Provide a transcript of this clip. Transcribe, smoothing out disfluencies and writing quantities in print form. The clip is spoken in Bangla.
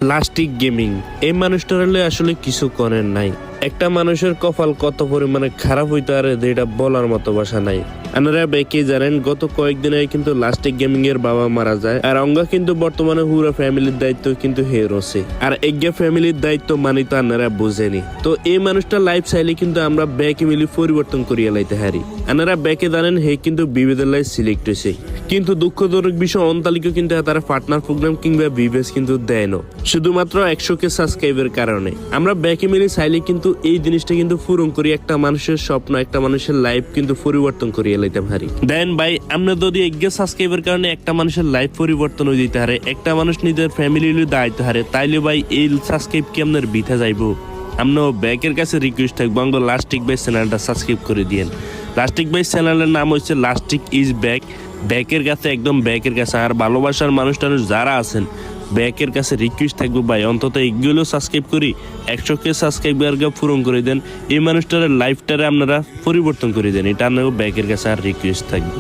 প্লাস্টিক গেমিং এই মানুষটার আসলে কিছু করেন নাই। একটা মানুষের কপাল কত পরিমাণে খারাপ হইতে পারে যেটা বলার মতো ভাষা নাই। আপনারা বেঁকে জানেন গত কয়েকদিন আগে কিন্তু লাস্টিক গেমিং এর বাবা মারা যায়, আর অঙ্গা কিন্তু বর্তমানে পুরো ফ্যামিলির দায়িত্ব কিন্তু হে রয়েছে। আর এগিয়ে ফ্যামিলির দায়িত্ব মানে তো আপনারা বুঝেনি। তো এই মানুষটা লাইফ চাইলে কিন্তু আমরা ব্যাকে মিলি পরিবর্তন করিয়া লাইতে হারি। আপনারা ব্যাকে জানেন হে কিন্তু বিবেদের লাই সিলেক্ট হয়েছে, কিন্তু দুঃখজনক বিষয় অন্তালিকা কিন্তু তারা পার্টনার প্রোগ্রাম কিংবা বিবেস কিন্তু দেয় না, শুধুমাত্র 100K সাবস্ক্রাইবের কারণে। আমরা ব্যাকে মিলি চাইলে কিন্তু এই জিনিসটা কিন্তু পূরণ করি, একটা মানুষের স্বপ্ন, একটা মানুষের লাইফ কিন্তু পরিবর্তন করিয়ে লাইতে পারি। দেন ভাই আমরা যদি 1K সাবস্ক্রাইবের কারণে একটা মানুষের লাইফ পরিবর্তন হয়ে দিতে পারে, একটা মানুষ নিজের ফ্যামিলির দায়িত্ব হারে, তাইলে ভাই এই সাবস্ক্রাইব কি আপনার বিথা যাইব? আমরা ব্যাকের কাছে রিকোয়েস্ট থাকবো আমরা লাস্টিক ভাই চ্যানেলটা সাবস্ক্রাইব করে দিয়েন। লাস্টিক ভাই চ্যানেলের নাম হচ্ছে লাস্টিক ইজ ব্যাক। ব্যাকের কাছে একদম ব্যাকের কাছে। আর ভালোবাসার মানুষ টানুষ যারা আছেন ব্যাকের কাছে রিকোয়েস্ট থাকবো ভাই অন্তত এগুলো সাবস্ক্রাইব করি 100K সাবস্ক্রাইবার পূরণ করে দেন, এই মানুষটার লাইফটারে আপনারা পরিবর্তন করে দেন, এটা আপনার ব্যাকের কাছে আর রিকোয়েস্ট থাকবে।